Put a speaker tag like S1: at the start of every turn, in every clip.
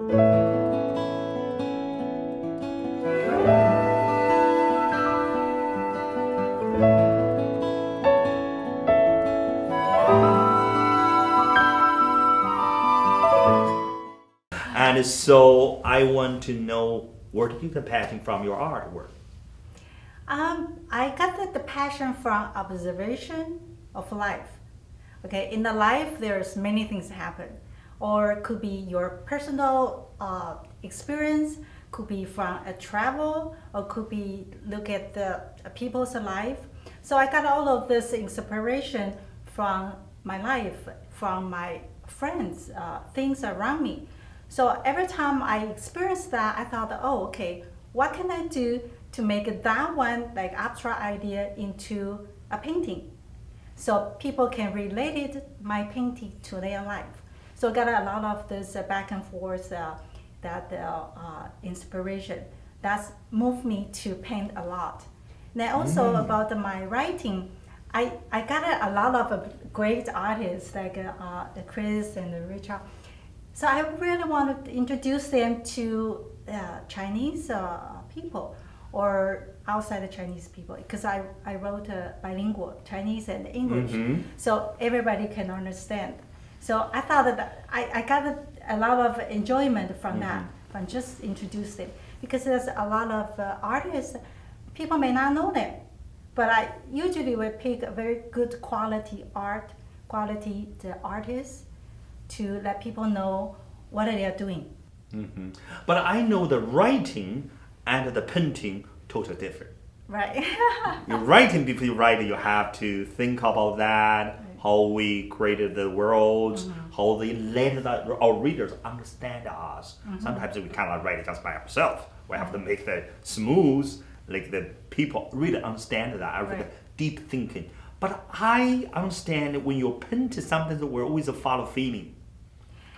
S1: And so I want to know, where did you get the passion from your artwork?
S2: I got the passion from observation of life. Okay, in the life, there's many things happen, or it could be your personal experience, could be from a travel, or could be look at the people's life. So I got all of this inspiration from my life, from my friends, things around me. So every time I experienced that, I thought, oh, okay, what can I do to make that one, like abstract idea, into a painting? So people can relate it, my painting, to their life. So I got a lot of this back and forth, inspiration. That's moved me to paint a lot. Then also about my writing, I got a lot of great artists like Chris and Richard. So I really wanted to introduce them to Chinese people or outside the Chinese people, because I wrote bilingual, Chinese and English, so everybody can understand. So I thought that I got a lot of enjoyment from that, from just introducing, because there's a lot of artists, people may not know them, but I usually will pick a very good quality the artists, to let people know what they are doing.
S1: But I know the writing and the painting totally different.
S2: Right.
S1: You're writing, before you write, you have to think about that, how we created the world, how they let our readers understand us. Sometimes we cannot write it just by ourselves. We have to make it smooth, like the people really understand that, with deep thinking. But I understand when you paint something, we always follow feeling.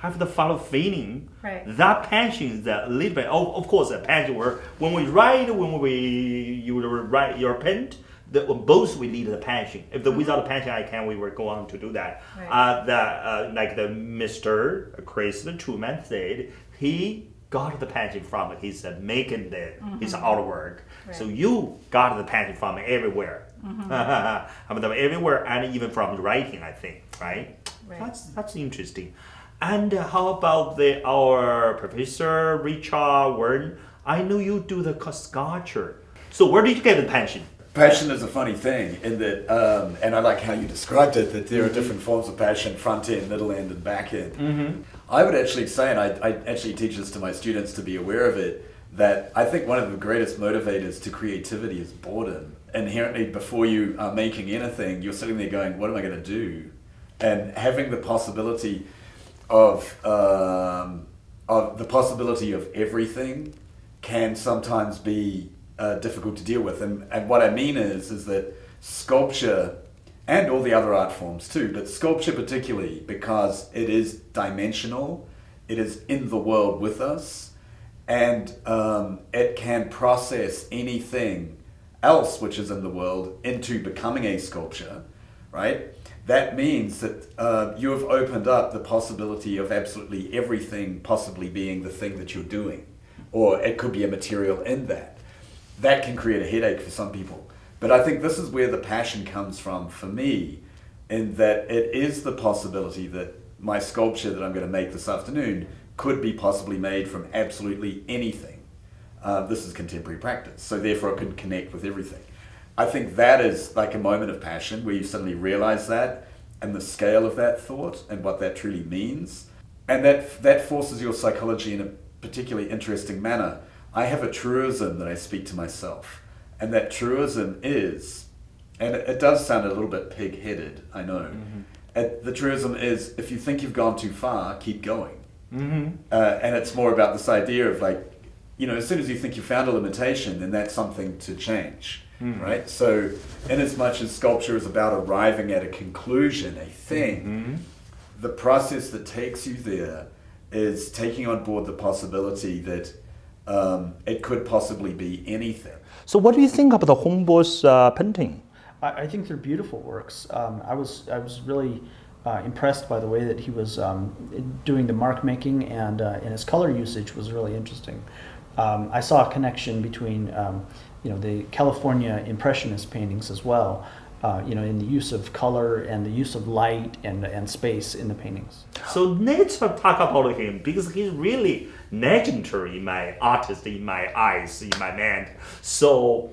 S1: Have to follow feeling.
S2: Right.
S1: That passion is a little bit. Of course, a passion. When we write, you write your paint. Both we need the passion. If without the passion, we will go on to do that. Right. Like the Mr. Chris Truman said, he got the passion from his making his artwork. Right. So you got the passion from everywhere. Everywhere, and even from writing, I think. Right. That's interesting. And how about our professor Richard Warren? I know you do the sculpture. So where did you get the passion?
S3: Passion is a funny thing in that, and I like how you described it, that there are different forms of passion, front end, middle end, and back end. I would actually say, and I actually teach this to my students to be aware of it, that I think one of the greatest motivators to creativity is boredom. Inherently, before you are making anything, you're sitting there going, what am I going to do? And having the possibility of the possibility of everything can sometimes be difficult to deal with. And what I mean is that sculpture, and all the other art forms too, but sculpture particularly, because it is dimensional, it is in the world with us, and it can process anything else which is in the world into becoming a sculpture, right? That means that you have opened up the possibility of absolutely everything possibly being the thing that you're doing, or it could be a material in that. That can create a headache for some people. But I think this is where the passion comes from for me, in that it is the possibility that my sculpture that I'm going to make this afternoon could be possibly made from absolutely anything. This is contemporary practice, so therefore it can connect with everything. I think that is like a moment of passion where you suddenly realize that, and the scale of that thought and what that truly means. And that forces your psychology in a particularly interesting manner. I have a truism that I speak to myself, and that truism is, and it does sound a little bit pig-headed, I know. The truism is, if you think you've gone too far, keep going. And it's more about this idea of like, as soon as you think you found a limitation, then that's something to change. Right? So in as much as sculpture is about arriving at a conclusion, a thing, the process that takes you there is taking on board the possibility that it could possibly be anything.
S1: So what do you think of the Hongbo's painting?
S4: I think they're beautiful works. I was really impressed by the way that he was doing the mark making, and his color usage was really interesting. I saw a connection between the California Impressionist paintings as well, in the use of color and the use of light and space in the paintings.
S1: So let's talk about him, because he's really legendary in my artist, in my eyes, in my mind. So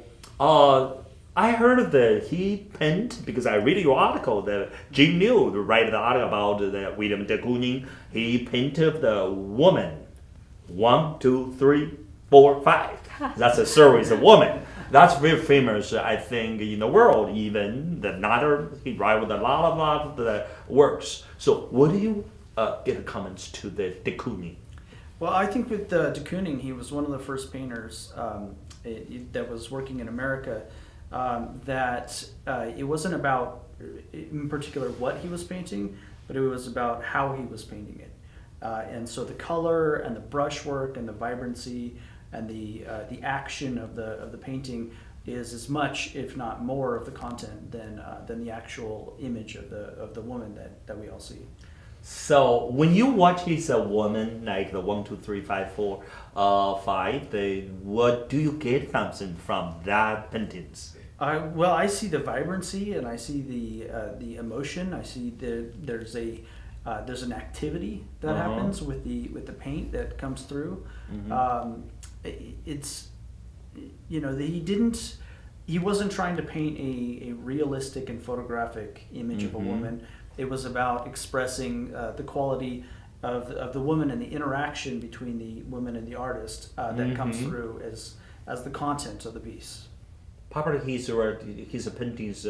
S1: I heard that he painted, because I read your article, that Jim Liu write the article about the William de Kooning. He painted the woman, 1, 2, 3, 4, 5. That's a series of woman. That's very famous, I think, in the world. Even the Nader, he write with a lot of the works. So what do you get comments to the de Kooning?
S4: Well, I think with de Kooning, he was one of the first painters that was working in America. That it wasn't about, in particular, what he was painting, but it was about how he was painting it. And so the color and the brushwork and the vibrancy and the action of the painting is as much, if not more, of the content than the actual image of the woman that we all see.
S1: So when you watch his woman, like the 1, 2, 3, 5, 4, 5, what do you get something from that paintings?
S4: Well, I see the vibrancy and I see the emotion. I see there's an activity that happens with the paint that comes through. He wasn't trying to paint a realistic and photographic image of a woman. It was about expressing the quality of the woman and the interaction between the woman and the artist that comes through as the content of the piece.
S1: Probably his paintings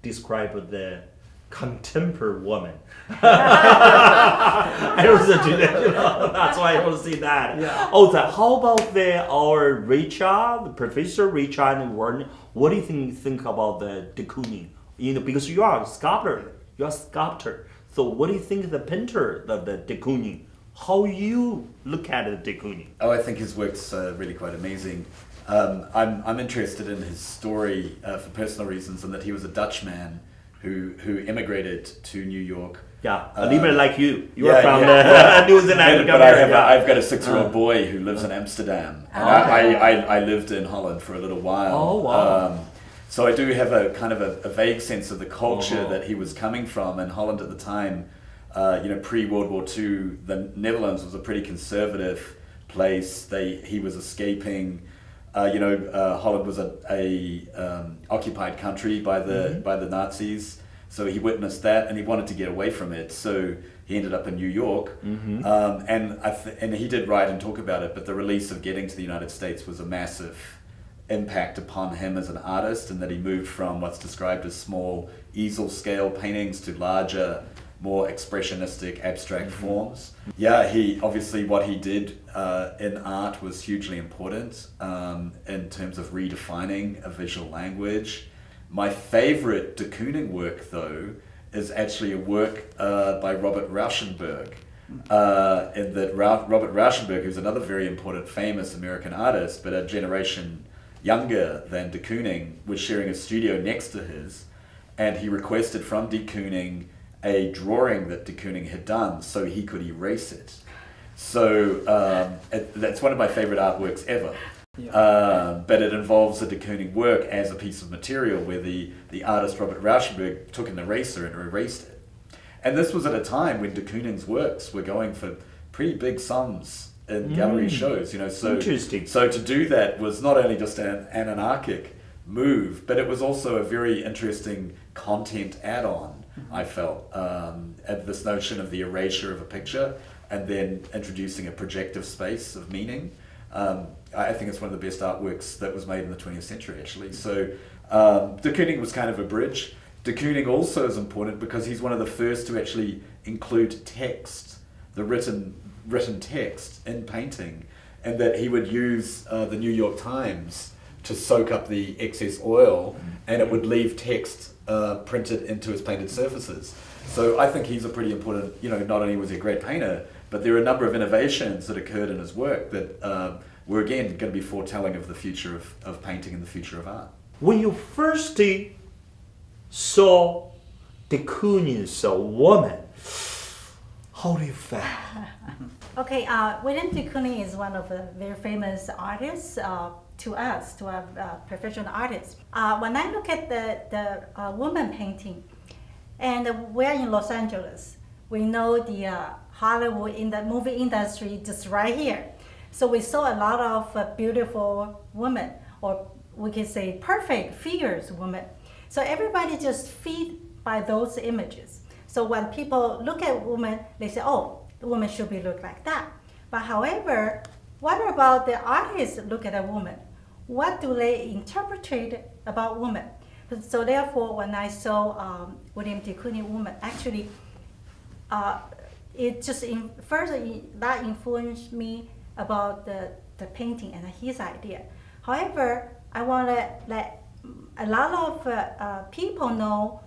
S1: describe the contemporary woman. I don't see that, that's why I don't see that.
S4: Yeah.
S1: How about our Richard, Professor Richard and Warren? What do you think about the de Kooning? Because you are a sculptor. So what do you think of the painter of the de Kooning? How you look at the de Kooning?
S3: Oh, I think his work's really quite amazing. I'm interested in his story for personal reasons, and that he was a Dutchman who immigrated to New York.
S1: Yeah, a little bit like you. You are from New Zealand.
S3: But I've got a 6-year-old boy who lives in Amsterdam, and I lived in Holland for a little while.
S1: Oh, wow.
S3: So I do have a kind of a vague sense of the culture that he was coming from. And Holland at the time, pre-World War II, the Netherlands was a pretty conservative place. He was escaping. Holland was a occupied country by the Nazis, so he witnessed that and he wanted to get away from it. So he ended up in New York, and he did write and talk about it. But the release of Getting to the United States was a massive impact upon him as an artist, and that he moved from what's described as small easel scale paintings to larger, more expressionistic, abstract forms. Yeah, what he did in art was hugely important in terms of redefining a visual language. My favorite de Kooning work, though, is actually a work by Robert Rauschenberg. In that Robert Rauschenberg, who's another very important, famous American artist, but a generation younger than de Kooning, was sharing a studio next to his, and he requested from de Kooning a drawing that de Kooning had done so he could erase it. So that's one of my favorite artworks ever. Yeah. But it involves a de Kooning work as a piece of material where the artist Robert Rauschenberg took an eraser and erased it. And this was at a time when de Kooning's works were going for pretty big sums in gallery shows. So
S1: interesting.
S3: So to do that was not only just an anarchic move, but it was also a very interesting content add-on. I felt at this notion of the erasure of a picture and then introducing a projective space of meaning. I think it's one of the best artworks that was made in the 20th century, actually. So de Kooning was kind of a bridge. De Kooning also is important because he's one of the first to actually include text, the written text in painting, and that he would use the New York Times to soak up the excess oil, and it would leave text printed into his painted surfaces. So I think he's a pretty important, not only was he a great painter, but there are a number of innovations that occurred in his work that were again going to be foretelling of the future of painting and the future of art.
S1: When you first saw de Kooning's woman, How do you feel?
S2: Okay, William de Kooning is one of the very famous artists to us, to our professional artists. When I look at the woman painting, and we're in Los Angeles, we know the Hollywood in the movie industry just right here. So we saw a lot of beautiful women, or we can say perfect figures women. So everybody just feed by those images. So when people look at women, they say, oh, the woman should be look like that. But however, what about the artists look at a woman? What do they interpret about women? So therefore, when I saw William de Kooning woman, actually, it just that influenced me about the painting and his idea. However, I want to let a lot of people know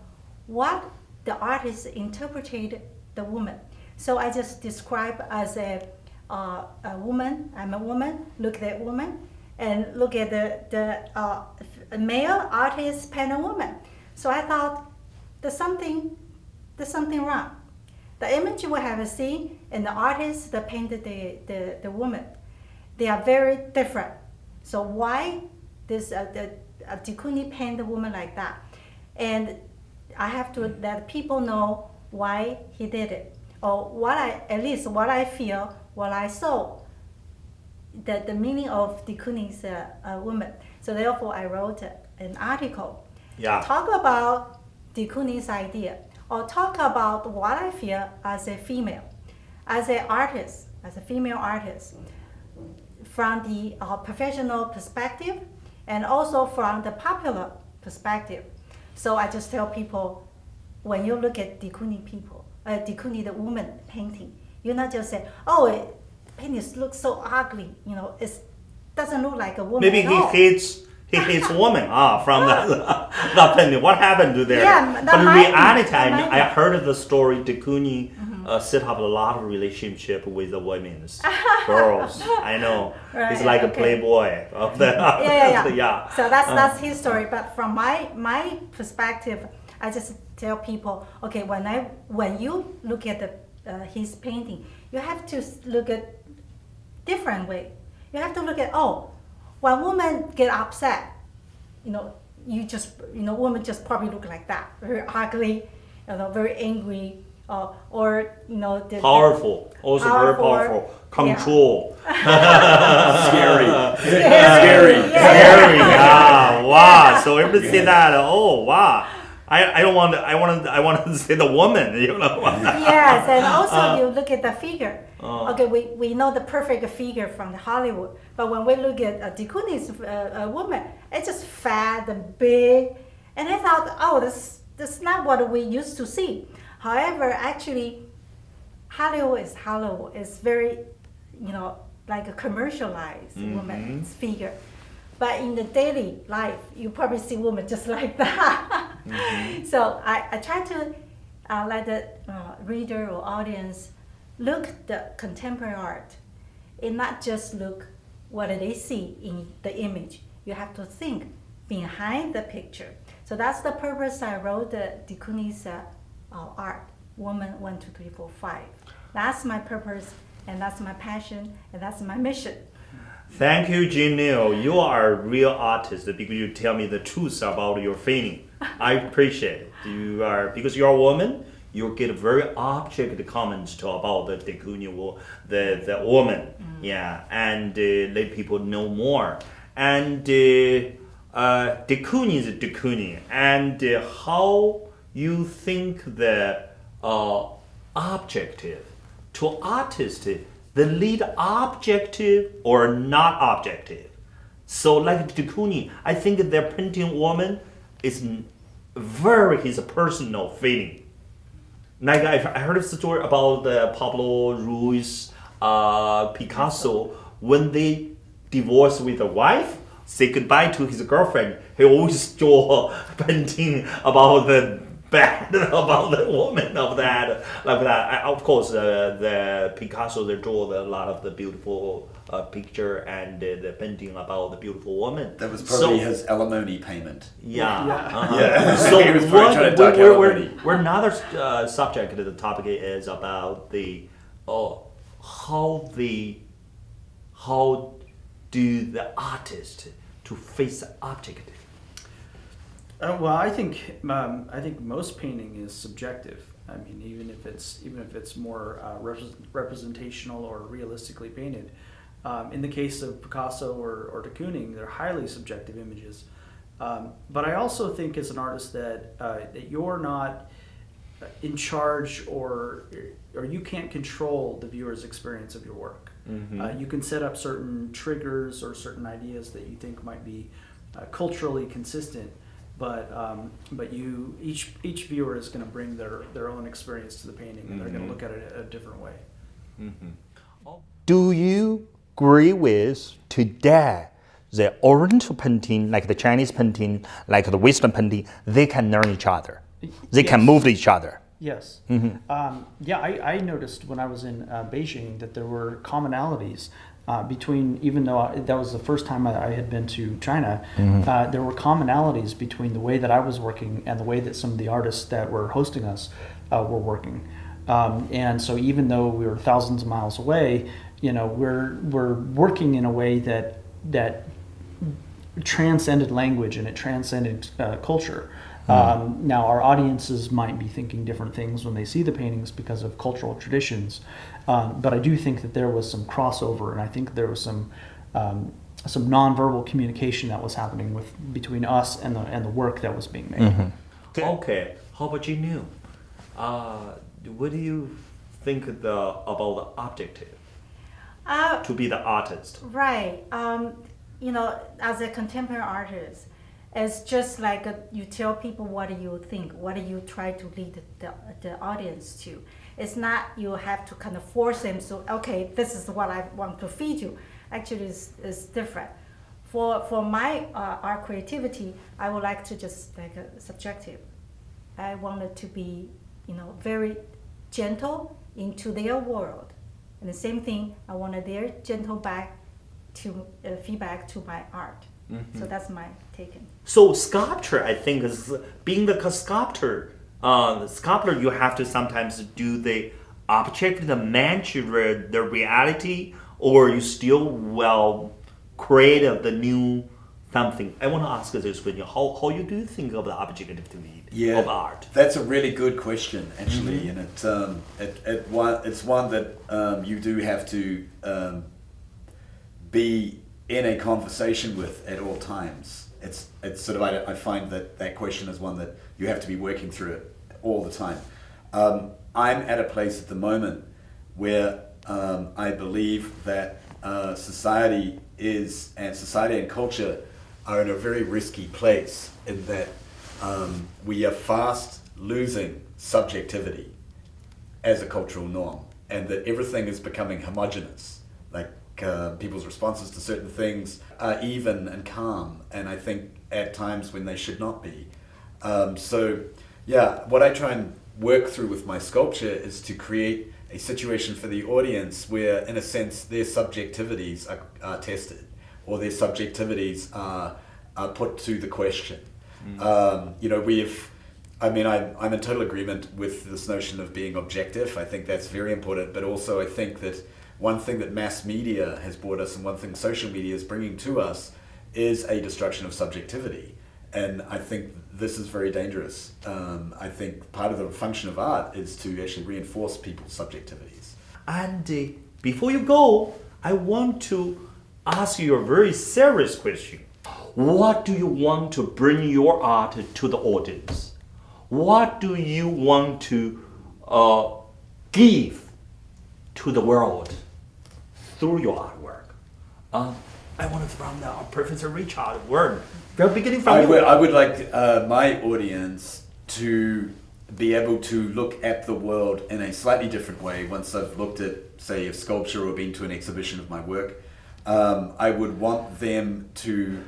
S2: what the artist interpreted the woman. So I just describe as a woman. I'm a woman. Look at that woman, and look at the male artist paint a woman. So I thought there's something wrong. The image we have seen and the artist that painted the woman, they are very different. So why this de Kooning paint the woman like that? And I have to let people know why he did it, or at least what I feel, what I saw, the meaning of de Kooning's woman. So therefore, I wrote an article.
S1: Yeah.
S2: Talk about de Kooning's idea, or talk about what I feel as a female, as an artist, as a female artist, from the professional perspective, and also from the popular perspective. So I just tell people, when you look at de Kooning de Kooning the woman painting, you not just say, oh, painting looks so ugly, it doesn't look like a woman.
S1: Maybe he hates women from that painting. What happened to there?
S2: Yeah,
S1: but in reality, I heard of the story. De Kooning set up a lot of relationship with the women's girls. I know.
S2: Right,
S1: He's like a playboy of the.
S2: Yeah. So that's his story. But from my perspective, I just tell people, okay, when you look at his painting, you have to look at different way. You have to look at, when women get upset, women just probably look like that, very ugly, very angry, or
S1: powerful, also very powerful, control,
S3: Scary.
S1: Yeah, wow. So everybody say that. Oh, wow. I want to say the woman.
S2: Yes, and also you look at the figure. Okay, we know the perfect figure from Hollywood, but when we look at de Kooning's woman, it's just fat and big, and I thought, that's not what we used to see. However, actually, Hollywood is Hollywood. It's very, like a commercialized woman's figure. But in the daily life, you probably see women just like that. So I try to let the reader or audience look the contemporary art and not just look what they see in the image. You have to think behind the picture. So that's the purpose I wrote the de Kooning's art, Woman 1, 2, 3, 4, 5. That's my purpose, and that's my passion, and that's my mission.
S1: Thank you, Janelle. You are a real artist because you tell me the truth about your feeling. I appreciate it. Because you're a woman, you get very object comments about the de Kooning, the woman, and let people know more. And de Kooning is de Kooning, and how you think the objective to artist, the lead objective or not objective. So like de Kooning, I think the painting woman is very his personal feeling. Like I heard a story about the Pablo Ruiz, Picasso, when they divorced with the wife, say goodbye to his girlfriend, he always draw a painting about the bad about the woman of that, like that. Of course, the Picasso they draw a lot of the beautiful picture and the painting about the beautiful woman.
S3: That was probably his alimony payment.
S1: Yeah.
S3: Yeah.
S1: So
S3: He was probably trying to duck alimony.
S1: we're another subject of the topic is about the how do the artist to face the object.
S4: Well, I think most painting is subjective. I mean, even if it's more representational or realistically painted. In the case of Picasso or de Kooning, they're highly subjective images. But I also think as an artist that you're not in charge or you can't control the viewer's experience of your work. Mm-hmm. You can set up certain triggers or certain ideas that you think might be culturally consistent. But each viewer is going to bring their own experience to the painting, and they're going to look at it a different way.
S1: Mm-hmm. Do you agree with today the Oriental painting, like the Chinese painting, like the Western painting, they can learn each other, they can move each other?
S4: Yes.
S1: Mm-hmm.
S4: I noticed when I was in Beijing that there were commonalities. Between, even though that was the first time I had been to China, there were commonalities between the way that I was working and the way that some of the artists that were hosting us were working. And so even though we were thousands of miles away, we're working in a way that transcended language and it transcended culture. Now our audiences might be thinking different things when they see the paintings because of cultural traditions, but I do think that there was some crossover, and I think there was some nonverbal communication that was happening between us and the work that was being made.
S1: Mm-hmm. Okay, how about you, Neil? What do you think about the objective to be the artist?
S2: Right. As a contemporary artist, it's just like you tell people what do you think, what do you try to lead the audience to. It's not you have to kind of force them, so okay, this is what I want to feed you. Actually, it's different. For my art creativity, I would like to just like subjective. I want it to be, very gentle into their world. And the same thing, I wanted their gentle back to feedback to my art. Mm-hmm. So that's my take.
S1: So sculpture, I think, is being the sculptor. The sculptor, you have to sometimes do the object that match the reality, or you still create the new something. I want to ask this question: how you do think of the objectivity of art?
S3: That's a really good question, actually, and it's one that you do have to be in a conversation with at all times. It's sort of, I find that question is one that you have to be working through it all the time. I'm at a place at the moment where I believe that society and culture are in a very risky place in that we are fast losing subjectivity as a cultural norm, and that everything is becoming homogenous. Like people's responses to certain things are even and calm, and I think at times when they should not be. What I try and work through with my sculpture is to create a situation for the audience where, in a sense, their subjectivities are tested, or their subjectivities are put to the question. I'm in total agreement with this notion of being objective. I think that's very important, but also I think that one thing that mass media has brought us, and one thing social media is bringing to us, is a destruction of subjectivity. And I think this is very dangerous. I think part of the function of art is to actually reinforce people's subjectivities.
S1: And before you go, I want to ask you a very serious question. What do you want to bring your art to the audience? What do you want to give to the world through your artwork? I want to from Professor Richard word. Beginning from
S3: I would like my audience to be able to look at the world in a slightly different way once I've looked at, say, a sculpture or been to an exhibition of my work. I would want them to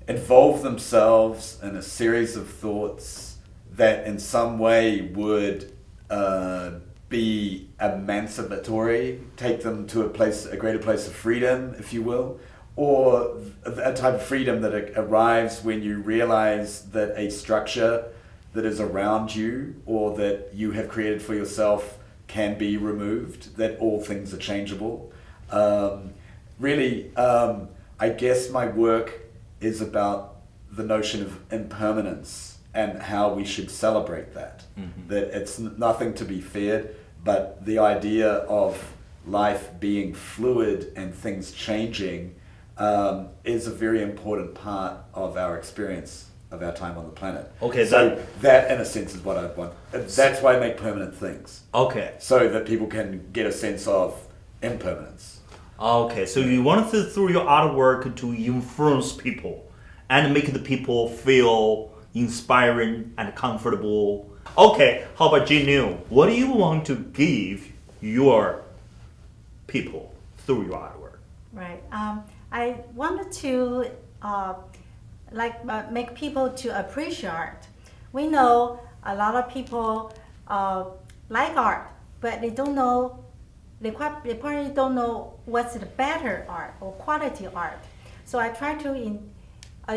S3: involve themselves in a series of thoughts that in some way would be emancipatory, take them to a greater place of freedom, if you will, or a type of freedom that arrives when you realize that a structure that is around you or that you have created for yourself can be removed, that all things are changeable. I guess my work is about the notion of impermanence and how we should celebrate that. Mm-hmm. That it's nothing to be feared, but the idea of life being fluid and things changing is a very important part of our experience of our time on the planet.
S1: Okay,
S3: so that in a sense is what I want. That's why I make permanent things.
S1: Okay.
S3: So that people can get a sense of impermanence.
S1: Okay, so you want to, through your artwork, to influence people and make the people feel inspiring and comfortable. Okay, how about Jin? What do you want to give your people through your artwork?
S2: Right. I wanted to make people to appreciate art. We know a lot of people like art, but they don't know. They probably don't know what's the better art or quality art. So I try to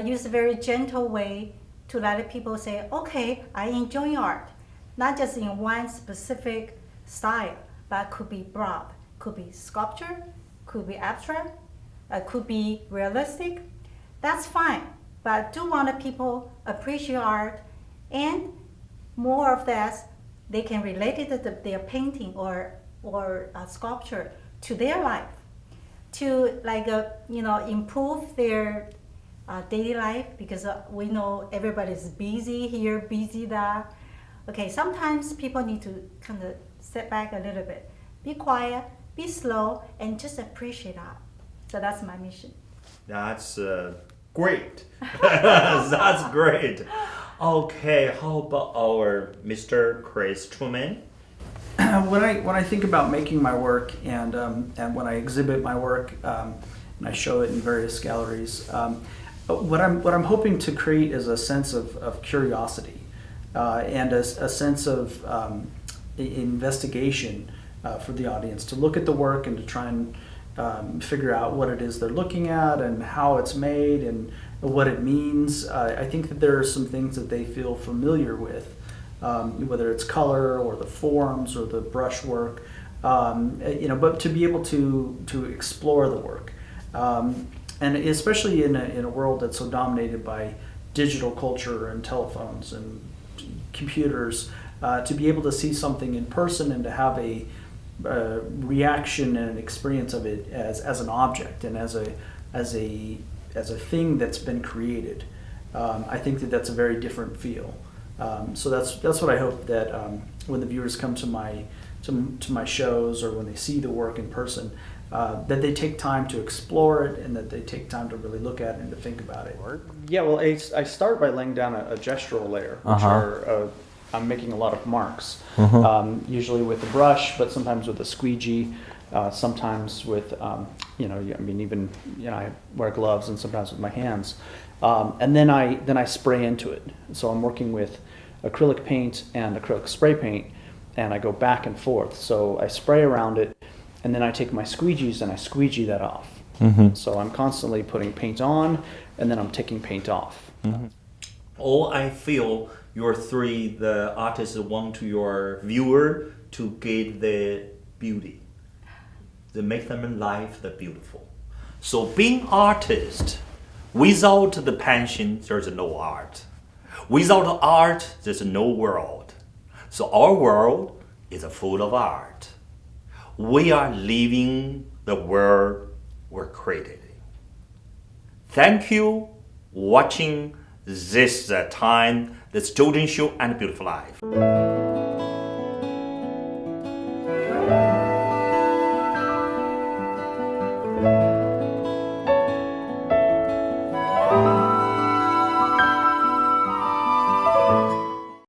S2: use a very gentle way to let people say, okay, I enjoy art, not just in one specific style, but could be broad, could be sculpture, could be abstract, could be realistic. That's fine, but I do want people appreciate art, and more of that, they can relate it to their painting or sculpture to their life, to improve their daily life, because we know everybody's busy here, busy there. Okay, sometimes people need to kind of step back a little bit, be quiet, be slow, and just appreciate art. So that's my mission.
S1: That's great. That's great. Okay, how about our Mr. Chris Truman?
S4: When I think about making my work and when I exhibit my work and I show it in various galleries, what I'm hoping to create is a sense of curiosity and a sense of investigation for the audience, to look at the work and to try and figure out what it is they're looking at and how it's made and what it means. I think that there are some things that they feel familiar with, whether it's color or the forms or the brushwork, but to be able to explore the work. And especially in a world that's so dominated by digital culture and telephones and computers, to be able to see something in person and to have a reaction and an experience of it as an object and as a thing that's been created, I think that's a very different feel. So that's what I hope that when the viewers come to my shows or when they see the work in person, that they take time to explore it and that they take time to really look at it and to think about it. Yeah, well, I start by laying down a gestural layer, which are I'm making a lot of marks, usually with a brush, but sometimes with a squeegee, sometimes with I wear gloves and sometimes with my hands, and then I spray into it. So I'm working with acrylic paint and acrylic spray paint, and I go back and forth. So I spray around it, and then I take my squeegees and I squeegee that off. Mm-hmm. So I'm constantly putting paint on, and then I'm taking paint off. Mm-hmm.
S1: All I feel the artists want to your viewer to get the beauty, to make them in life the beautiful. So being artist, without the passion, there's no art. Without art, there's no world. So our world is full of art. We are living the world we're creating. Thank you watching this time, this Zhou Zheng Show and Beautiful Life.